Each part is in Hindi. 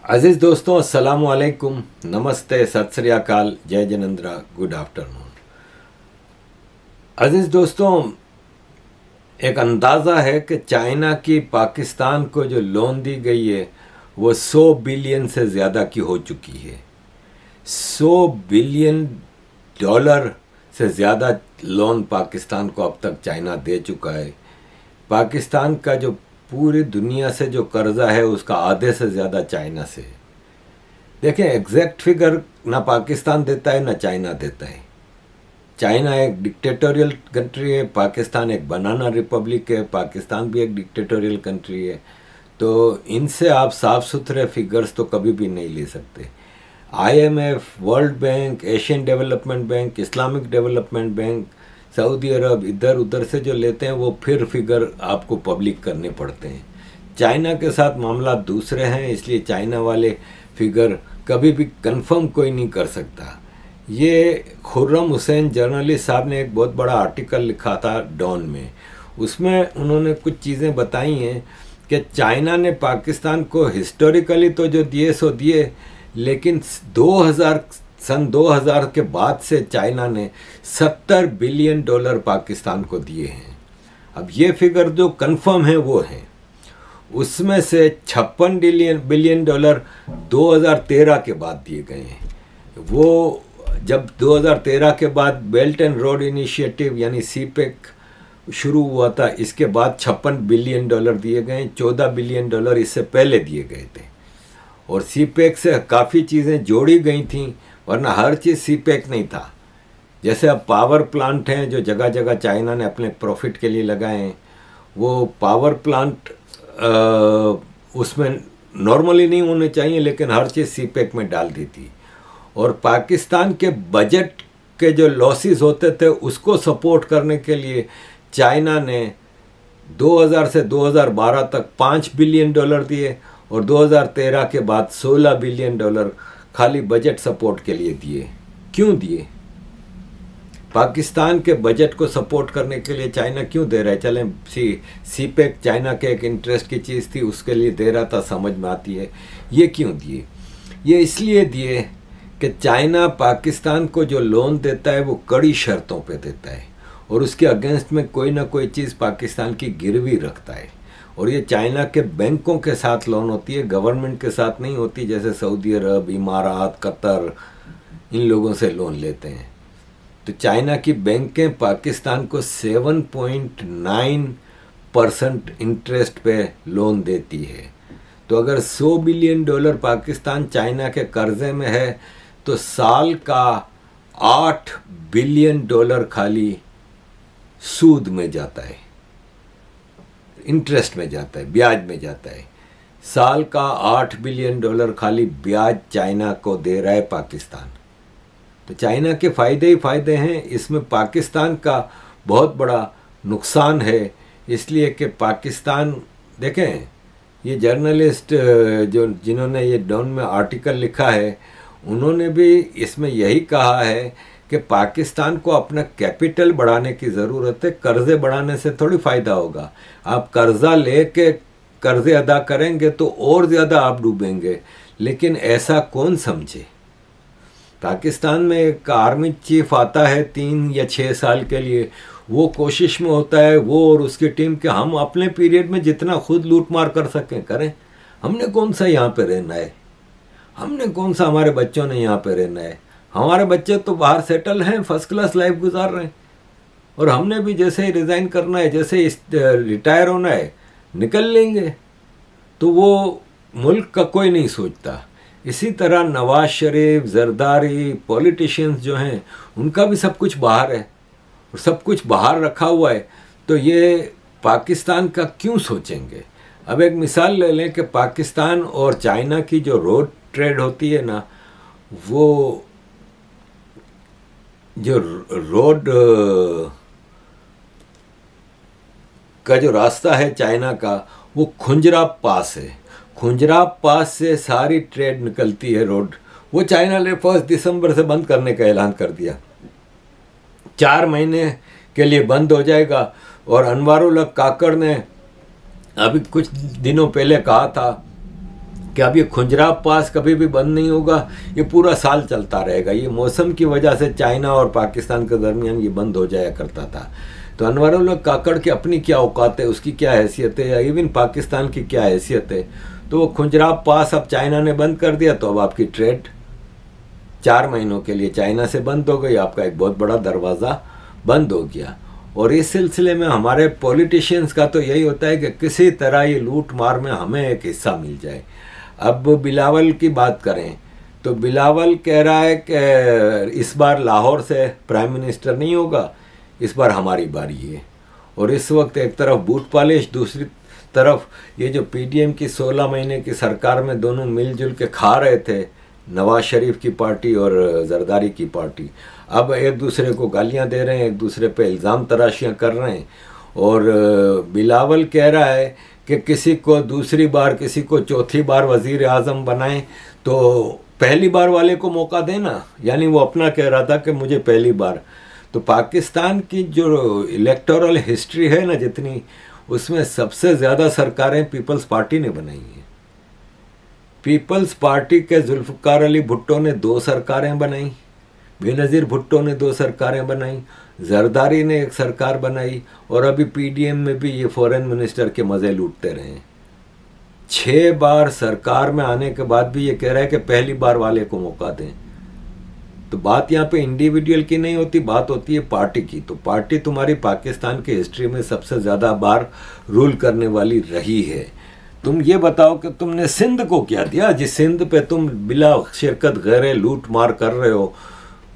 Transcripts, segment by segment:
अजीज दोस्तों, अस्सलाम वालेकुम, नमस्ते, सत श्री अकाल, जय जनेंद्रा, गुड आफ्टरनून। अजीज दोस्तों, एक अंदाज़ा है कि चाइना की पाकिस्तान को जो लोन दी गई है वो 100 बिलियन से ज़्यादा की हो चुकी है। 100 बिलियन डॉलर से ज़्यादा लोन पाकिस्तान को अब तक चाइना दे चुका है। पाकिस्तान का जो पूरी दुनिया से जो कर्जा है उसका आधे से ज़्यादा चाइना से है। देखें, एग्जैक्ट फिगर ना पाकिस्तान देता है ना चाइना देता है। चाइना एक डिक्टेटोरियल कंट्री है, पाकिस्तान एक बनाना रिपब्लिक है, पाकिस्तान भी एक डिक्टेटोरियल कंट्री है। तो इनसे आप साफ सुथरे फिगर्स तो कभी भी नहीं ले सकते। IMF, world bank, Asian development bank, Islamic development bank, Saudi Arab, इधर उधर से जो लेते हैं वो फिर फिगर आपको पब्लिक करने पड़ते हैं। चाइना के साथ मामला दूसरे हैं, इसलिए चाइना वाले फिगर कभी भी कंफर्म कोई नहीं कर सकता। ये खुर्रम हुसैन जर्नलिस्ट साहब ने एक बहुत बड़ा आर्टिकल लिखा था डॉन में। उसमें उन्होंने कुछ चीज़ें बताई हैं कि चाइना ने पाकिस्तान को हिस्टोरिकली तो जो दिए सो दिए, लेकिन 2000 के बाद से चाइना ने 70 बिलियन डॉलर पाकिस्तान को दिए हैं। अब ये फिगर जो कंफर्म है वो है, उसमें से 56 बिलियन डॉलर 2013 के बाद दिए गए हैं। वो जब 2013 के बाद बेल्ट एंड रोड इनिशिएटिव यानी सीपेक शुरू हुआ था, इसके बाद 56 बिलियन डॉलर दिए गए। 14 बिलियन डॉलर इससे पहले दिए गए थे और सीपेक से काफ़ी चीज़ें जोड़ी गई थी, वरना हर चीज़ सीपेक नहीं था। जैसे अब पावर प्लांट हैं जो जगह जगह चाइना ने अपने प्रॉफिट के लिए लगाए हैं, वो पावर प्लांट उसमें नॉर्मली नहीं होने चाहिए, लेकिन हर चीज़ सीपेक में डाल दी थी। और पाकिस्तान के बजट के जो लॉसेस होते थे उसको सपोर्ट करने के लिए चाइना ने 2000 से 2012 तक 5 बिलियन डॉलर दिए और 2013 के बाद 16 बिलियन डॉलर खाली बजट सपोर्ट के लिए दिए। क्यों दिए? पाकिस्तान के बजट को सपोर्ट करने के लिए चाइना क्यों दे रहा है? चलें, सीपेक चाइना के एक इंटरेस्ट की चीज़ थी, उसके लिए दे रहा था, समझ में आती है। ये क्यों दिए? ये इसलिए दिए कि चाइना पाकिस्तान को जो लोन देता है वो कड़ी शर्तों पे देता है और उसके अगेंस्ट में कोई ना कोई चीज़ पाकिस्तान की गिरवी रखता है। और ये चाइना के बैंकों के साथ लोन होती है, गवर्नमेंट के साथ नहीं होती, जैसे सऊदी अरब, इमारात, कतर, इन लोगों से लोन लेते हैं। तो चाइना की बैंकें पाकिस्तान को 7.9% इंटरेस्ट पे लोन देती है। तो अगर 100 बिलियन डॉलर पाकिस्तान चाइना के कर्जे में है तो साल का 8 बिलियन डॉलर खाली सूद में जाता है, इंटरेस्ट में जाता है, ब्याज में जाता है। साल का 8 बिलियन डॉलर खाली ब्याज चाइना को दे रहा है पाकिस्तान। तो चाइना के फ़ायदे ही फ़ायदे हैं, इसमें पाकिस्तान का बहुत बड़ा नुकसान है। इसलिए कि पाकिस्तान, देखें, ये जर्नलिस्ट जिन्होंने ये डॉन में आर्टिकल लिखा है, उन्होंने भी इसमें यही कहा है कि पाकिस्तान को अपना कैपिटल बढ़ाने की ज़रूरत है, कर्ज़े बढ़ाने से थोड़ी फ़ायदा होगा। आप कर्ज़ा लेके कर्ज़े अदा करेंगे तो और ज़्यादा आप डूबेंगे, लेकिन ऐसा कौन समझे? पाकिस्तान में एक आर्मी चीफ आता है 3 या 6 साल के लिए, वो कोशिश में होता है, वो और उसकी टीम, कि हम अपने पीरियड में जितना खुद लूट मार कर सकें करें। हमने कौन सा यहाँ पे रहना है? हमने कौन सा, हमारे बच्चों ने यहाँ पे रहना है? हमारे बच्चे तो बाहर सेटल हैं, फर्स्ट क्लास लाइफ गुजार रहे हैं, और हमने भी जैसे ही रिज़ाइन करना है, जैसे ही रिटायर होना है, निकल लेंगे। तो वो मुल्क का कोई नहीं सोचता। इसी तरह नवाज शरीफ, जरदारी, पॉलिटिशियंस जो हैं, उनका भी सब कुछ बाहर है और सब कुछ बाहर रखा हुआ है। तो ये पाकिस्तान का क्यों सोचेंगे? अब एक मिसाल ले लें कि पाकिस्तान और चाइना की जो रोड ट्रेड होती है ना, वो जो रोड का जो रास्ता है चाइना का, वो खुंजरा पास है। खुंजरा पास से सारी ट्रेड निकलती है रोड। वो चाइना ने 1 दिसंबर से बंद करने का ऐलान कर दिया, 4 महीने के लिए बंद हो जाएगा। और अनवारुल हक काकड़ ने अभी कुछ दिनों पहले कहा था कि अब ये खुंजराव पास कभी भी बंद नहीं होगा, ये पूरा साल चलता रहेगा। ये मौसम की वजह से चाइना और पाकिस्तान के दरमियान ये बंद हो जाया करता था। तो अनवरुल्लाह काकड़ की अपनी क्या औकात है, उसकी क्या हैसियत है, या इवन पाकिस्तान की क्या हैसियत है। तो वो खुंजराव पास अब चाइना ने बंद कर दिया, तो अब आपकी ट्रेड 4 महीनों के लिए चाइना से बंद हो गई, आपका एक बहुत बड़ा दरवाज़ा बंद हो गया। और इस सिलसिले में हमारे पॉलिटिशियंस का तो यही होता है कि किसी तरह ये लूट मार में हमें एक हिस्सा मिल जाए। अब बिलावल की बात करें तो बिलावल कह रहा है कि इस बार लाहौर से प्राइम मिनिस्टर नहीं होगा, इस बार हमारी बारी है। और इस वक्त एक तरफ बूट पॉलिश, दूसरी तरफ ये जो पीडीएम की 16 महीने की सरकार में दोनों मिलजुल के खा रहे थे, नवाज शरीफ की पार्टी और जरदारी की पार्टी, अब एक दूसरे को गालियां दे रहे हैं, एक दूसरे पे इल्ज़ाम तराशियां कर रहे हैं। और बिलावल कह रहा है कि किसी को दूसरी बार, किसी को चौथी बार वज़ीर आज़म बनाएं तो पहली बार वाले को मौका देना, यानी वो अपना कह रहा था कि मुझे पहली बार। तो पाकिस्तान की जो इलेक्टोरल हिस्ट्री है ना जितनी, उसमें सबसे ज़्यादा सरकारें पीपल्स पार्टी ने बनाई हैं। पीपल्स पार्टी के जुल्फ़िकार अली भुट्टो ने 2 सरकारें बनाई, बेनज़ीर भुट्टो ने 2 सरकारें बनाई, जरदारी ने 1 सरकार बनाई, और अभी पीडीएम में भी ये फॉरेन मिनिस्टर के मज़े लूटते रहे। 6 बार सरकार में आने के बाद भी ये कह रहा है कि पहली बार वाले को मौका दें। तो बात यहाँ पे इंडिविजुअल की नहीं होती, बात होती है पार्टी की। तो पार्टी तुम्हारी पाकिस्तान की हिस्ट्री में सबसे ज़्यादा बार रूल करने वाली रही है। तुम ये बताओ कि तुमने सिंध को क्या दिया, जिस सिंध पे तुम बिला शिरकत गैर लूट मार कर रहे हो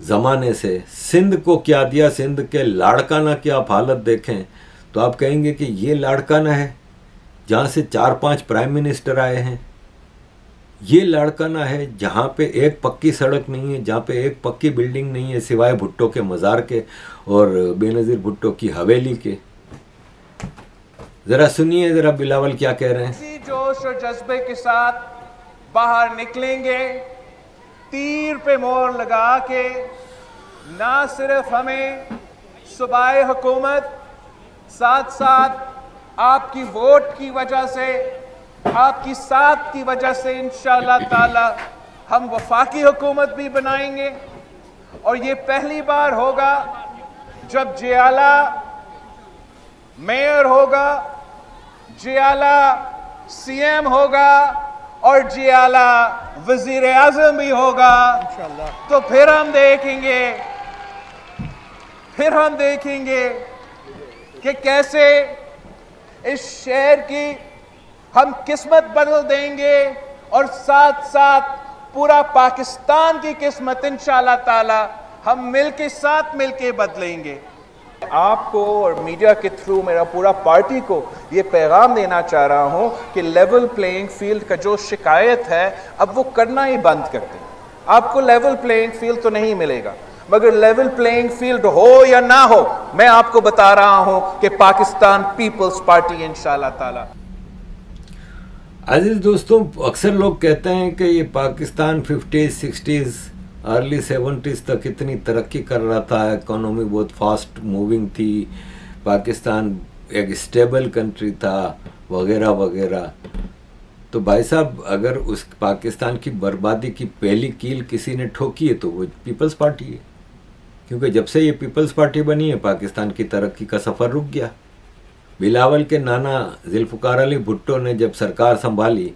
ज़माने से। सिंध को क्या दिया, सिंध के लाड़काना की आप हालत देखें तो आप कहेंगे कि ये लाड़काना है जहाँ से 4-5 प्राइम मिनिस्टर आए हैं। ये लाड़काना है जहाँ पे एक पक्की सड़क नहीं है, जहाँ पे एक पक्की बिल्डिंग नहीं है सिवाय भुट्टो के मज़ार के और बेनज़ीर भुट्टो की हवेली के। ज़रा सुनिए ज़रा बिलावल क्या कह रहे हैं। इसी जोश और जज्बे के साथ बाहर निकलेंगे, तीर पे मोहर लगा के। ना सिर्फ हमें सूबाई हुकूमत, साथ साथ आपकी वोट की वजह से, आपकी साथ की वजह से इंशाअल्लाह ताला हम वफाकी हुकूमत भी बनाएंगे। और ये पहली बार होगा जब जियाला मेयर होगा, जियाला सीएम होगा और जियाला वजीर आजम भी होगा। तो फिर हम देखेंगे कि कैसे इस शहर की हम किस्मत बदल देंगे और साथ साथ पूरा पाकिस्तान की किस्मत इंशाअल्लाह ताला हम साथ मिलके बदलेंगे। आपको और मीडिया के थ्रू मेरा पूरा पार्टी को ये पैगाम देना चाह रहा हूं कि लेवल प्लेइंग फील्ड का जो शिकायत है अब वो करना ही बंद कर दें। आपको लेवल प्लेइंग फील्ड तो नहीं मिलेगा, मगर लेवल प्लेइंग फील्ड हो या ना हो, मैं आपको बता रहा हूं कि पाकिस्तान पीपल्स पार्टी इंशाअल्लाह ताला। अजीज दोस्तों, अक्सर लोग कहते हैं कि ये Pakistan 50s 60s early 70s तक इतनी तरक्की कर रहा था, इकोनॉमी बहुत फास्ट मूविंग थी, पाकिस्तान एक स्टेबल कंट्री था वगैरह वगैरह। तो भाई साहब, अगर उस पाकिस्तान की बर्बादी की पहली कील किसी ने ठोकी है तो वो पीपल्स पार्टी है। क्योंकि जब से ये पीपल्स पार्टी बनी है पाकिस्तान की तरक्की का सफ़र रुक गया। बिलावल के नाना जुल्फ़िकार अली भुट्टो ने जब सरकार संभाली,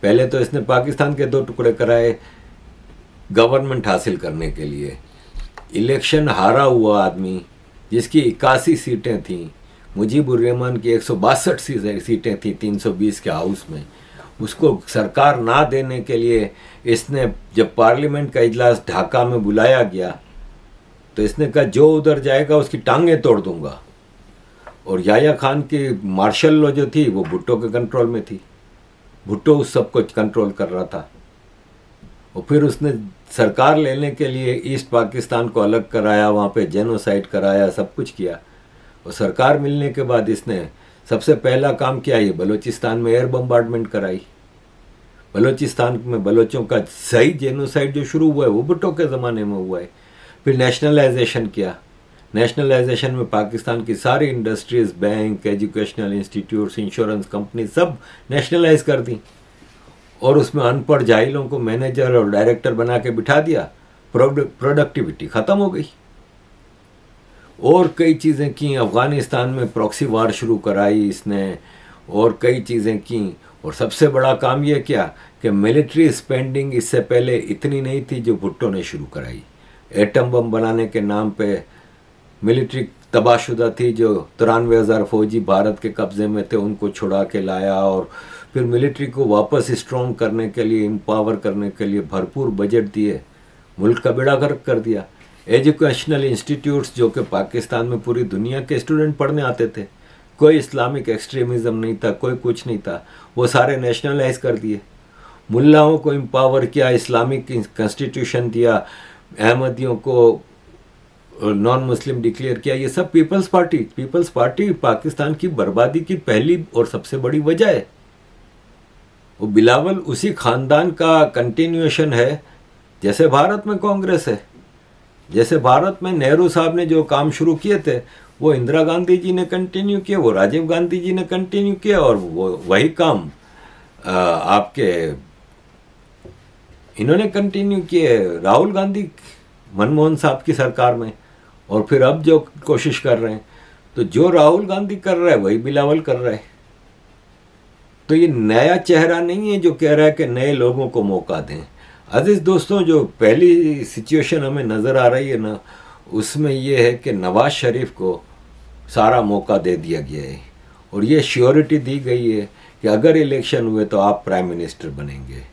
पहले तो इसने पाकिस्तान के 2 टुकड़े कराए गवर्नमेंट हासिल करने के लिए। इलेक्शन हारा हुआ आदमी जिसकी 81 सीटें थीं, मुजीबुर रहमान की 162 सीटें थीं 320 के हाउस में, उसको सरकार ना देने के लिए इसने जब पार्लियामेंट का इजलास ढाका में बुलाया गया तो इसने कहा जो उधर जाएगा उसकी टांगें तोड़ दूंगा। और याया खान की मार्शल लॉ जो थी वो भुट्टो के कंट्रोल में थी, भुट्टो उस सब कुछ कंट्रोल कर रहा था। और फिर उसने सरकार लेने के लिए ईस्ट पाकिस्तान को अलग कराया, वहाँ पे जेनोसाइड कराया, सब कुछ किया। और सरकार मिलने के बाद इसने सबसे पहला काम किया, ये बलूचिस्तान में एयर बम्बार्डमेंट कराई। बलूचिस्तान में बलोचों का सही जेनोसाइड जो शुरू हुआ है वो भुट्टो के ज़माने में हुआ है। फिर नेशनलाइजेशन किया, नेशनलाइजेशन में पाकिस्तान की सारी industries, bank, educational institutes, insurance company सब नेशनलाइज कर दी। और उसमें अनपढ़ जाहिलों को मैनेजर और डायरेक्टर बना के बिठा दिया, प्रोडक्टिविटी ख़त्म हो गई। और कई चीज़ें की, अफ़गानिस्तान में प्रॉक्सी वार शुरू कराई इसने, और कई चीज़ें की। और सबसे बड़ा काम यह क्या कि मिलिट्री स्पेंडिंग इससे पहले इतनी नहीं थी जो भुट्टो ने शुरू कराई। एटम बम बनाने के नाम पे मिलिट्री तबाहशुदा थी, जो 93,000 फौजी भारत के कब्ज़े में थे उनको छुड़ा के लाया, और फिर मिलिट्री को वापस स्ट्रॉन्ग करने के लिए, एम्पावर करने के लिए भरपूर बजट दिए, मुल्क का बेड़ा गर्क कर दिया। एजुकेशनल इंस्टीट्यूट्स जो कि पाकिस्तान में पूरी दुनिया के स्टूडेंट पढ़ने आते थे, कोई इस्लामिक एक्सट्रीमिज़म नहीं था, कोई कुछ नहीं था, वो सारे नेशनलाइज कर दिए। मुल्लाओं को एम्पावर किया, इस्लामिक कॉन्स्टिट्यूशन दिया, अहमदियों को नॉन मुस्लिम डिक्लेयर किया। ये सब पीपल्स पार्टी पाकिस्तान की बर्बादी की पहली और सबसे बड़ी वजह है। वो बिलावल उसी खानदान का कंटिन्यूएशन है, जैसे भारत में कांग्रेस है, जैसे भारत में नेहरू साहब ने जो काम शुरू किए थे वो इंदिरा गांधी जी ने कंटिन्यू किया, वो राजीव गांधी जी ने कंटिन्यू किया, और वो वही काम आपके इन्होंने कंटिन्यू किए राहुल गांधी, मनमोहन साहब की सरकार में, और फिर अब जो कोशिश कर रहे हैं, तो जो राहुल गांधी कर रहा है वही बिलावल कर रहा है। तो ये नया चेहरा नहीं है जो कह रहा है कि नए लोगों को मौका दें। अजीज दोस्तों, जो पहली सिचुएशन हमें नज़र आ रही है ना, उसमें ये है कि नवाज शरीफ को सारा मौका दे दिया गया है, और ये श्योरिटी दी गई है कि अगर इलेक्शन हुए तो आप प्राइम मिनिस्टर बनेंगे।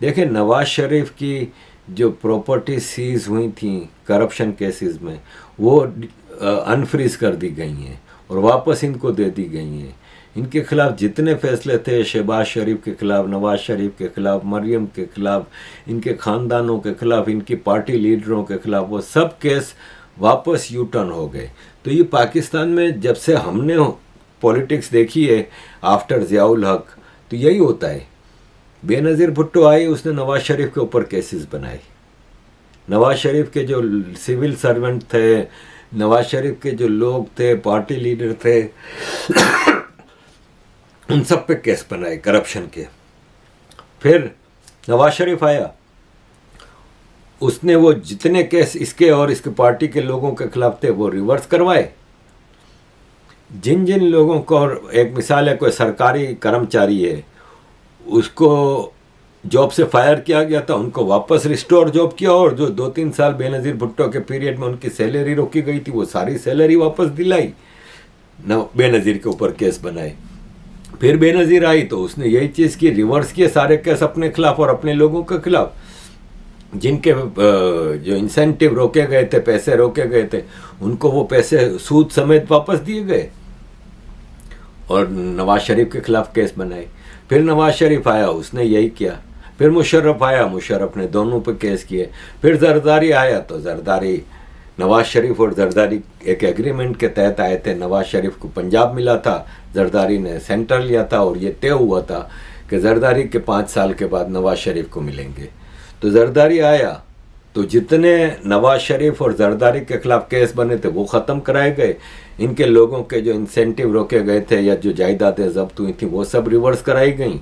देखें, नवाज शरीफ की जो प्रॉपर्टी सीज हुई थी करप्शन केसेस में, वो अनफ्रीज कर दी गई हैं और वापस इनको दे दी गई हैं। इनके खिलाफ जितने फैसले थे, शहबाज शरीफ के खिलाफ, नवाज शरीफ के खिलाफ, मरियम के खिलाफ, इनके ख़ानदानों के खिलाफ, इनकी पार्टी लीडरों के खिलाफ, वो सब केस वापस यू टर्न हो गए। तो ये पाकिस्तान में जब से हमने पॉलिटिक्स देखी है आफ्टर ज़ियाउल हक, तो यही होता है। बेनज़ीर भुट्टो आई, उसने नवाज शरीफ के ऊपर केसेस बनाए। नवाज शरीफ के जो सिविल सर्वेंट थे, नवाज शरीफ के जो लोग थे, पार्टी लीडर थे, उन सब पे केस बनाए करप्शन के। फिर नवाज शरीफ आया, उसने वो जितने केस इसके और इसके पार्टी के लोगों के खिलाफ थे वो रिवर्स करवाए। जिन जिन लोगों को, और एक मिसाल है, कोई सरकारी कर्मचारी है, उसको जॉब से फायर किया गया था, उनको वापस रिस्टोर जॉब किया, और जो 2-3 साल बेनज़ीर भुट्टो के पीरियड में उनकी सैलरी रोकी गई थी, वो सारी सैलरी वापस दिलाई। बेनज़ीर के ऊपर केस बनाए। फिर बेनज़ीर आई तो उसने यही चीज़ की, रिवर्स किए सारे केस अपने खिलाफ और अपने लोगों के खिलाफ। जिनके जो इंसेंटिव रोके गए थे, पैसे रोके गए थे, उनको वो पैसे सूद समेत वापस दिए गए, और नवाज शरीफ के खिलाफ केस बनाए। फिर नवाज शरीफ आया, उसने यही किया। फिर मुशर्रफ आया, मुशर्रफ ने दोनों पे केस किए। फिर जरदारी आया, तो जरदारी, नवाज शरीफ और जरदारी एक एग्रीमेंट के तहत आए थे। नवाज शरीफ को पंजाब मिला था, जरदारी ने सेंटर लिया था, और ये तय हुआ था कि जरदारी के 5 साल के बाद नवाज शरीफ को मिलेंगे। तो जरदारी आया, तो जितने नवाज शरीफ और जरदारी के खिलाफ केस बने थे वो ख़त्म कराए गए। इनके लोगों के जो इंसेंटिव रोके गए थे या जो जायदादें जब्त हुई थी वो सब रिवर्स कराई गई।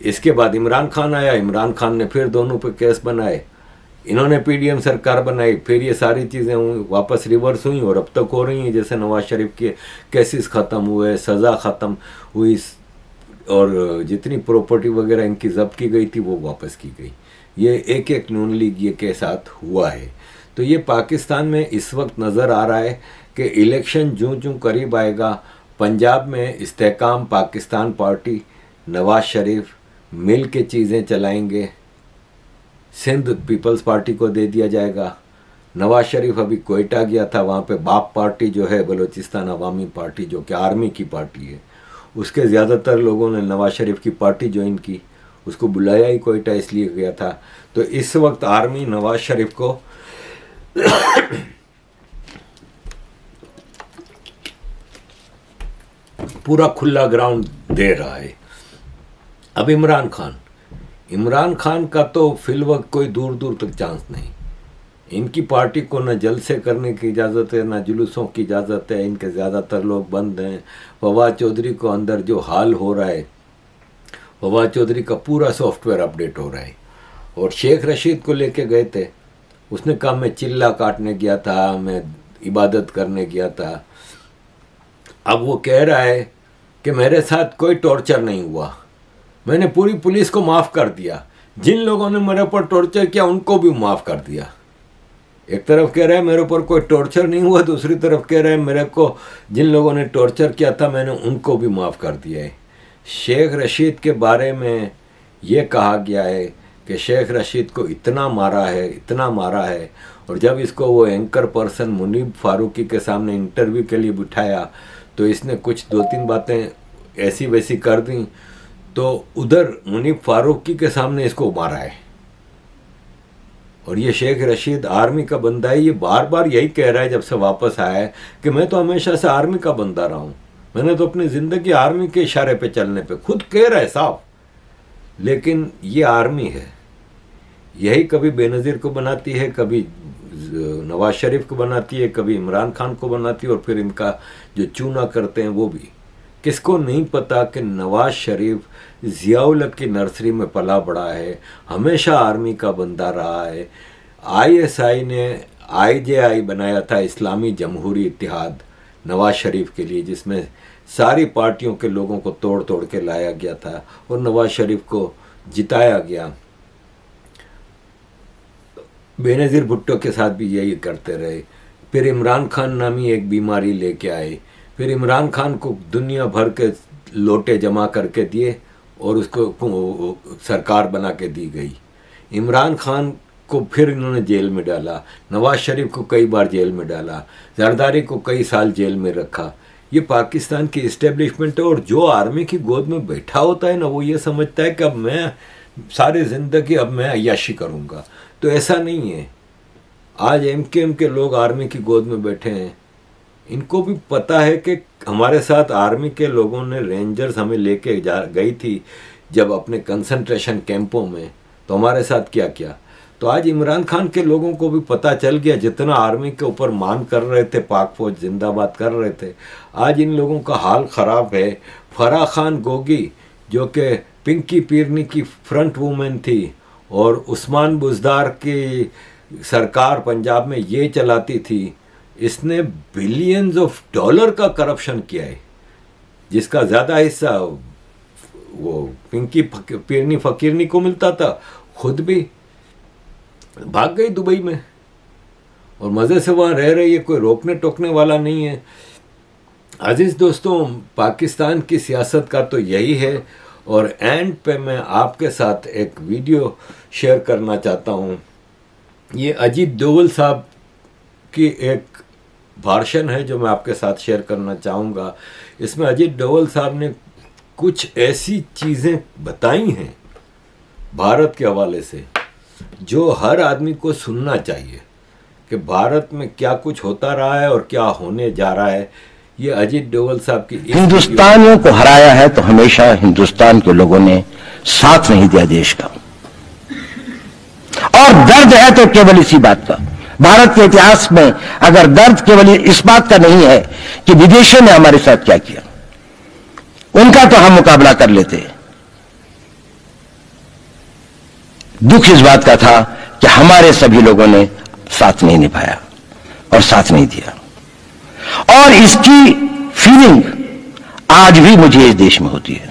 इसके बाद इमरान खान आया, इमरान खान ने फिर दोनों पे केस बनाए। इन्होंने पीडीएम सरकार बनाई, फिर ये सारी चीज़ें वापस रिवर्स हुई और अब तक हो रही हैं। जैसे नवाज शरीफ के केसेस ख़त्म हुए, सज़ा ख़त्म हुई, और जितनी प्रॉपर्टी वगैरह इनकी जब्त की गई थी वो वापस की गई। ये एक एक नून लीग ये के साथ हुआ है। तो ये पाकिस्तान में इस वक्त नज़र आ रहा है कि इलेक्शन जूं जूं करीब आएगा, पंजाब में इस्तेकाम पाकिस्तान पार्टी, नवाज शरीफ मिल के चीज़ें चलाएंगे। सिंध पीपल्स पार्टी को दे दिया जाएगा। नवाज शरीफ अभी कोयटा गया था, वहाँ पे बाप पार्टी जो है, बलूचिस्तान अवामी पार्टी, जो कि आर्मी की पार्टी है, उसके ज़्यादातर लोगों ने नवाज शरीफ की पार्टी ज्वाइन की। उसको बुलाया ही कोयटा इसलिए गया था। तो इस वक्त आर्मी नवाज शरीफ को पूरा खुला ग्राउंड दे रहा है। अब इमरान खान का तो फिलवक्त कोई दूर दूर तक चांस नहीं। इनकी पार्टी को न जलसे करने की इजाज़त है, न जुलूसों की इजाज़त है। इनके ज़्यादातर लोग बंद हैं। फवाद चौधरी को अंदर जो हाल हो रहा है फवाद चौधरी का पूरा सॉफ्टवेयर अपडेट हो रहा है। और शेख रशीद को लेके गए थे, उसने कहा मैं चिल्ला काटने गया था, मैं इबादत करने गया था। अब वो कह रहा है कि मेरे साथ कोई टॉर्चर नहीं हुआ, मैंने पूरी पुलिस को माफ़ कर दिया, जिन लोगों ने मेरे ऊपर टॉर्चर किया उनको भी माफ़ कर दिया। एक तरफ कह रहा है मेरे ऊपर कोई टॉर्चर नहीं हुआ, दूसरी तरफ कह रहा है मेरे को जिन लोगों ने टॉर्चर किया था मैंने उनको भी माफ़ कर दिया है। शेख रशीद के बारे में ये कहा गया है कि शेख रशीद को इतना मारा है, इतना मारा है, और जब इसको वो एंकर पर्सन मुनीब फारूकी के सामने इंटरव्यू के लिए बिठाया तो इसने कुछ 2-3 बातें ऐसी वैसी कर दी, तो उधर मुनीब फारूकी के सामने इसको मारा है। और ये शेख रशीद आर्मी का बंदा है, ये बार बार यही कह रहा है जब से वापस आया है कि मैं तो हमेशा से आर्मी का बंदा रहा हूँ, मैंने तो अपनी ज़िंदगी आर्मी के इशारे पे चलने पे, खुद कह रहा है साफ। लेकिन ये आर्मी है, यही कभी बेनज़ीर को बनाती है, कभी नवाज शरीफ को बनाती है, कभी इमरान खान को बनाती है, और फिर इनका जो चूना करते हैं वो भी। किसको नहीं पता कि नवाज शरीफ ज़ियाउल हक की नर्सरी में पला बड़ा है, हमेशा आर्मी का बंदा रहा है। ISI ने IJI बनाया था, इस्लामी जमहूरी इत्तेहाद, नवाज शरीफ के लिए, जिसमें सारी पार्टियों के लोगों को तोड़ तोड़ के लाया गया था और नवाज शरीफ को जिताया गया। बेनज़ीर भुट्टो के साथ भी यही करते रहे। फिर इमरान खान नामी एक बीमारी लेके आए, फिर इमरान खान को दुनिया भर के लोटे जमा करके दिए और उसको सरकार बना के दी गई। इमरान खान को फिर इन्होंने जेल में डाला, नवाज शरीफ को कई बार जेल में डाला, जरदारी को कई साल जेल में रखा। ये पाकिस्तान की इस्टेब्लिशमेंट है। और जो आर्मी की गोद में बैठा होता है ना, वो ये समझता है कि अब मैं सारी ज़िंदगी अब मैं अय्याशी करूँगा, तो ऐसा नहीं है। आज MKM के लोग आर्मी की गोद में बैठे हैं, इनको भी पता है कि हमारे साथ आर्मी के लोगों ने, रेंजर्स हमें लेके गई थी जब अपने कंसंट्रेशन कैंपों में, तो हमारे साथ क्या किया। तो आज इमरान खान के लोगों को भी पता चल गया, जितना आर्मी के ऊपर मान कर रहे थे, पाक फौज जिंदाबाद कर रहे थे, आज इन लोगों का हाल ख़राब है। फराह खान गोगी जो कि पिंकी पीरनी की फ्रंट वूमेन थी और उस्मान बुज़दार की सरकार पंजाब में ये चलाती थी, इसने बिलियंस ऑफ डॉलर का करप्शन किया है, जिसका ज़्यादा हिस्सा वो पिंकी पीरनी फ़कीरनी को मिलता था। खुद भी भाग गई दुबई में और मज़े से वहाँ रह रही है, कोई रोकने टोकने वाला नहीं है। अजीज़ दोस्तों, पाकिस्तान की सियासत का तो यही है। और एंड पे मैं आपके साथ एक वीडियो शेयर करना चाहता हूँ। ये अजीत डोवल साहब की एक भाषण है जो मैं आपके साथ शेयर करना चाहूँगा। इसमें अजीत डोवल साहब ने कुछ ऐसी चीज़ें बताई हैं भारत के हवाले से जो हर आदमी को सुनना चाहिए कि भारत में क्या कुछ होता रहा है और क्या होने जा रहा है। ये अजीत डोवल साहब की हिंदुस्तानियों को हराया है तो हमेशा हिंदुस्तान के लोगों ने साथ नहीं दिया देश का, और दर्द है तो केवल इसी बात का। भारत के इतिहास में अगर दर्द केवल इस बात का नहीं है कि विदेशियों ने हमारे साथ क्या किया, उनका तो हम मुकाबला कर लेते, दुख इस बात का था कि हमारे सभी लोगों ने साथ नहीं निभाया और साथ नहीं दिया। और इसकी फीलिंग आज भी मुझे इस देश में होती है।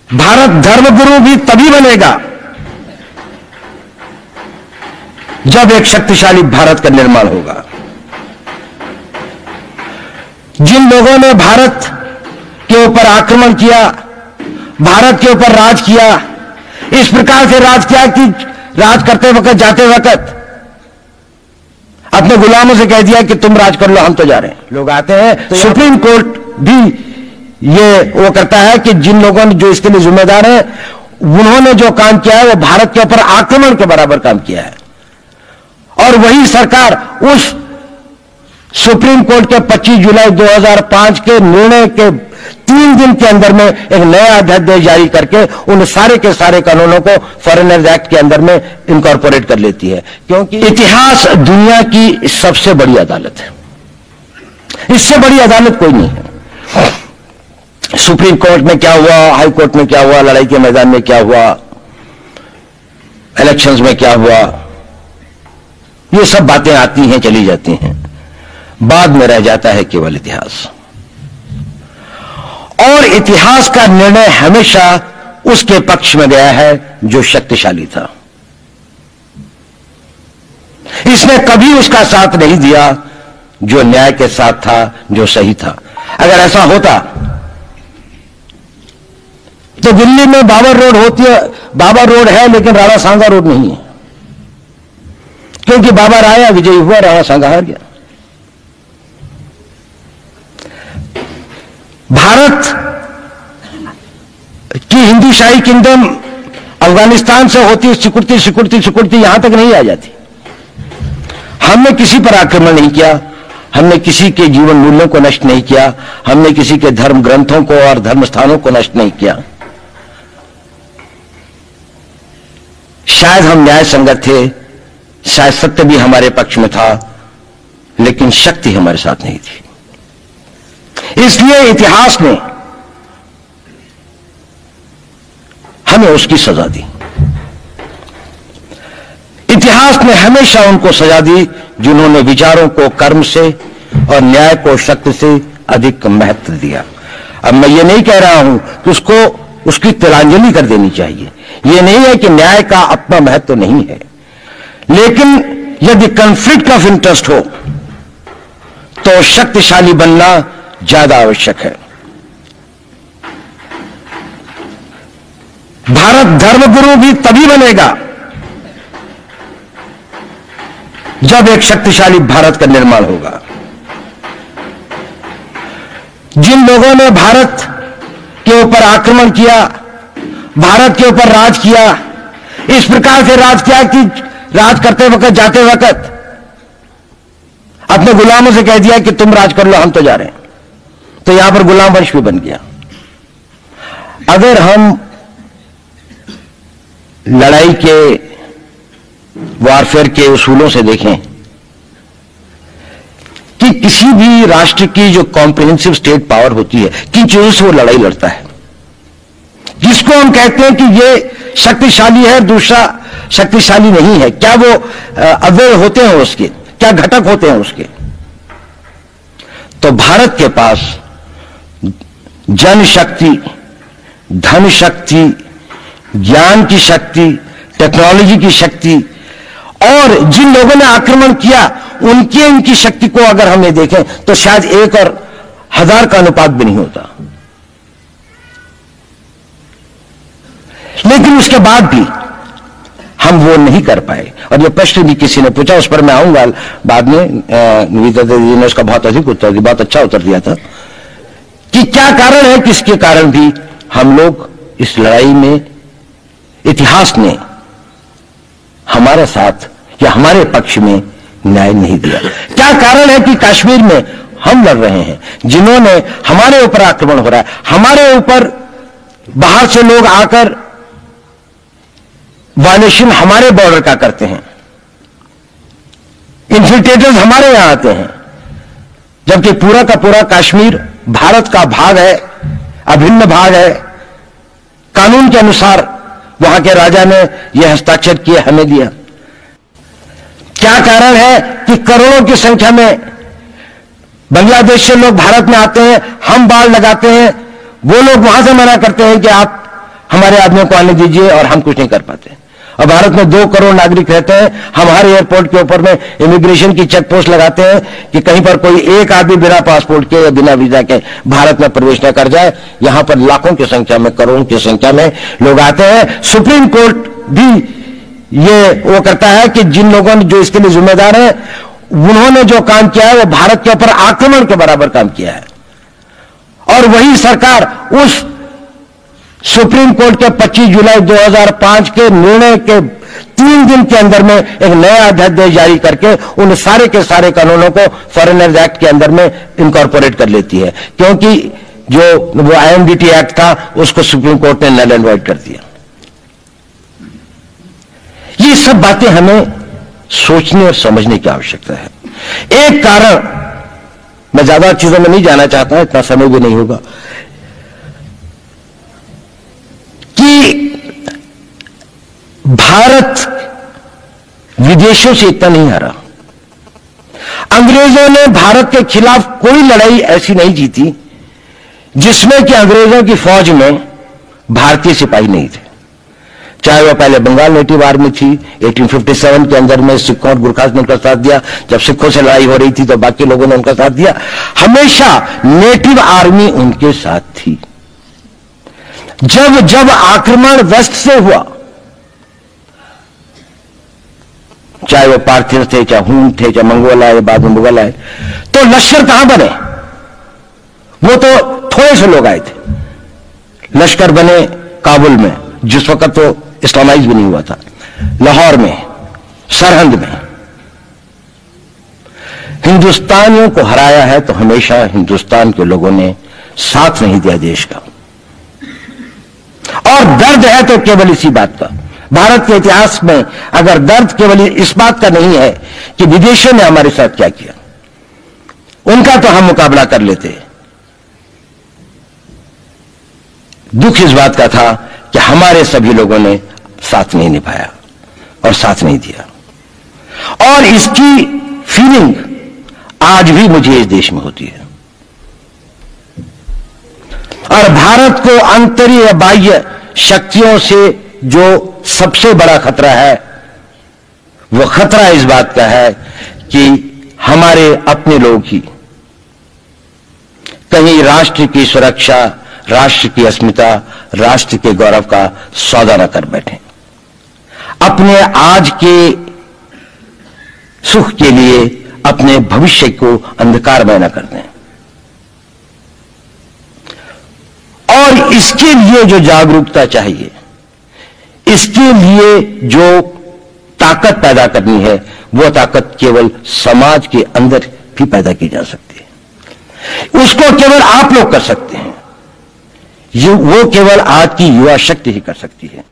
भारत धर्मगुरु भी तभी बनेगा जब एक शक्तिशाली भारत का निर्माण होगा। जिन लोगों ने भारत के ऊपर आक्रमण किया, भारत के ऊपर राज किया, इस प्रकार से राज किया कि राज करते वक्त, जाते वक्त अपने गुलामों से कह दिया कि तुम राज कर लो, हम तो जा रहे हैं। लोग आते हैं तो सुप्रीम कोर्ट भी ये वो करता है कि जिन लोगों ने जो इसके लिए जिम्मेदार हैं, उन्होंने जो काम किया है वो भारत के ऊपर आक्रमण के बराबर काम किया है। और वही सरकार उस सुप्रीम कोर्ट के 25 जुलाई 2005 के निर्णय के 3 दिन के अंदर में एक नया अध्यादेश जारी करके उन सारे के सारे कानूनों को फॉरेनर्स एक्ट के अंदर में इनकॉर्पोरेट कर लेती है, क्योंकि इतिहास दुनिया की सबसे बड़ी अदालत है। इससे बड़ी अदालत कोई नहीं है। सुप्रीम कोर्ट में क्या हुआ, हाई कोर्ट में क्या हुआ, लड़ाई के मैदान में क्या हुआ, इलेक्शंस में क्या हुआ, ये सब बातें आती हैं, चली जाती हैं। बाद में रह जाता है केवल इतिहास। और इतिहास का निर्णय हमेशा उसके पक्ष में गया है जो शक्तिशाली था। इसने कभी उसका साथ नहीं दिया जो न्याय के साथ था, जो सही था। अगर ऐसा होता तो दिल्ली में बाबर रोड होती है, बाबर रोड है लेकिन राणा सांगा रोड नहीं है, क्योंकि बाबर आया, विजयी हुआ, राणा सांगा हार गया। भारत की हिंदू शाही किंगडम अफगानिस्तान से होती सिकुड़ती सिकुड़ती सिकुड़ती यहां तक नहीं आ जाती। हमने किसी पर आक्रमण नहीं किया, हमने किसी के जीवन मूल्यों को नष्ट नहीं किया, हमने किसी के धर्म ग्रंथों को और धर्म स्थानों को नष्ट नहीं किया। शायद हम न्याय संगत थे, शायद सत्य भी हमारे पक्ष में था, लेकिन शक्ति हमारे साथ नहीं थी। इसलिए इतिहास ने हमें उसकी सजा दी। इतिहास ने हमेशा उनको सजा दी जिन्होंने विचारों को कर्म से और न्याय को शक्ति से अधिक महत्व दिया। अब मैं ये नहीं कह रहा हूं कि उसको उसकी तिलांजलि कर देनी चाहिए, ये नहीं है कि न्याय का अपना महत्व नहीं है, लेकिन यदि कॉन्फ्लिक्ट ऑफ इंटरेस्ट हो तो शक्तिशाली बनना ज्यादा आवश्यक है। भारत धर्मगुरु भी तभी बनेगा जब एक शक्तिशाली भारत का निर्माण होगा। जिन लोगों ने भारत के ऊपर आक्रमण किया, भारत के ऊपर राज किया, इस प्रकार से राज किया कि राज करते वक्त, जाते वक्त अपने गुलामों से कह दिया कि तुम राज कर लो, हम तो जा रहे हैं, तो यहां पर गुलाम वंश भी बन गया। अगर हम लड़ाई के वारफेयर के उसूलों से देखें कि किसी भी राष्ट्र की जो कॉम्प्रिहेंसिव स्टेट पावर होती है, किन चीजों से वो लड़ाई लड़ता है, जिसको हम कहते हैं कि ये शक्तिशाली है, दूसरा शक्तिशाली नहीं है, क्या वो अव्यय होते हैं उसके, क्या घटक होते हैं उसके। तो भारत के पास जनशक्ति, धन शक्ति, ज्ञान की शक्ति, टेक्नोलॉजी की शक्ति, और जिन लोगों ने आक्रमण किया उनकी शक्ति को अगर हम देखें तो शायद 1 और 1000 का अनुपात भी नहीं होता। लेकिन उसके बाद भी हम वो नहीं कर पाए। और ये प्रश्न भी किसी ने पूछा, उस पर मैं आऊंगा बाद में। निवेदिता दीदी ने उसका बहुत अधिक उत्तर दिया, बहुत अच्छा उत्तर दिया था कि क्या कारण है, किसके कारण भी हम लोग इस लड़ाई में इतिहास ने हमारे साथ या हमारे पक्ष में न्याय नहीं दिया। क्या कारण है कि कश्मीर में हम लड़ रहे हैं, जिन्होंने हमारे ऊपर आक्रमण हो रहा है, हमारे ऊपर बाहर से लोग आकर वायलेशन हमारे बॉर्डर का करते हैं, इन्फिल्ट्रेटर्स हमारे यहां आते हैं, जबकि पूरा का पूरा कश्मीर भारत का भाग है, अभिन्न भाग है। कानून के अनुसार वहां के राजा ने यह हस्ताक्षर किए, हमें दिया। क्या कारण है कि करोड़ों की संख्या में बांग्लादेश से लोग भारत में आते हैं, हम बाड़ लगाते हैं, वो लोग वहां से मना करते हैं कि आप हमारे आदमियों को आने दीजिए, और हम कुछ नहीं कर पाते। और भारत में 2 करोड़ नागरिक रहते हैं, हमारे एयरपोर्ट के ऊपर में इमिग्रेशन की चेक पोस्ट लगाते हैं कि कहीं पर कोई एक आदमी बिना पासपोर्ट के या बिना वीजा के भारत में प्रवेश न कर जाए। यहां पर लाखों की संख्या में, करोड़ों की संख्या में लोग आते हैं। सुप्रीम कोर्ट भी ये वो करता है कि जिन लोगों ने जो इसके लिए जिम्मेदार हैं, उन्होंने जो काम किया है वो भारत के ऊपर आक्रमण के बराबर काम किया है। और वही सरकार उस सुप्रीम कोर्ट के 25 जुलाई 2005 के निर्णय के 3 दिन के अंदर में एक नया अध्यादेश जारी करके उन सारे के सारे कानूनों को फॉरेनर्स एक्ट के अंदर में इनकॉर्पोरेट कर लेती है, क्योंकि जो वो IMDT एक्ट था उसको सुप्रीम कोर्ट ने नल एंड वॉइड कर दिया। ये सब बातें हमें सोचने और समझने की आवश्यकता है। एक कारण, मैं ज्यादा चीजों में नहीं जाना चाहता, इतना समय भी नहीं होगा, कि भारत विदेशों से इतना नहीं हारा। अंग्रेजों ने भारत के खिलाफ कोई लड़ाई ऐसी नहीं जीती जिसमें कि अंग्रेजों की फौज में भारतीय सिपाही नहीं थे। चाहे वह पहले बंगाल नेटिव आर्मी थी, 1857 के अंदर में सिखों और गुरखास ने उनका साथ दिया। जब सिखों से लड़ाई हो रही थी तो बाकी लोगों ने उनका साथ दिया। हमेशा नेटिव आर्मी उनके साथ थी। जब जब आक्रमण वेस्ट से हुआ, चाहे वो पार्थिव थे, चाहे हून थे, चाहे मंगोल आए, बाद में मुगल आए, तो लश्कर कहां बने? वो तो थोड़े से लोग आए थे। लश्कर बने काबुल में, जिस वक्त तो इस्लामाइज भी नहीं हुआ था, लाहौर में, सरहंद में। हिंदुस्तानियों को हराया है तो हमेशा हिंदुस्तान के लोगों ने साथ नहीं दिया देश का। और दर्द है तो केवल इसी बात का। भारत के इतिहास में अगर दर्द केवल इस बात का नहीं है कि विदेशों ने हमारे साथ क्या किया, उनका तो हम मुकाबला कर लेते। दुख इस बात का था कि हमारे सभी लोगों ने साथ नहीं निभाया और साथ नहीं दिया। और इसकी फीलिंग आज भी मुझे इस देश में होती है। और भारत को आंतरिक बाह्य शक्तियों से जो सबसे बड़ा खतरा है, वो खतरा इस बात का है कि हमारे अपने लोग ही कहीं राष्ट्र की सुरक्षा, राष्ट्र की अस्मिता, राष्ट्र के गौरव का सौदा न कर बैठे, अपने आज के सुख के लिए अपने भविष्य को अंधकारमय न कर दें। और इसके लिए जो जागरूकता चाहिए, इसके लिए जो ताकत पैदा करनी है, वो ताकत केवल समाज के अंदर भी पैदा की जा सकती है। उसको केवल आप लोग कर सकते हैं। वो केवल आज की युवा शक्ति ही कर सकती है।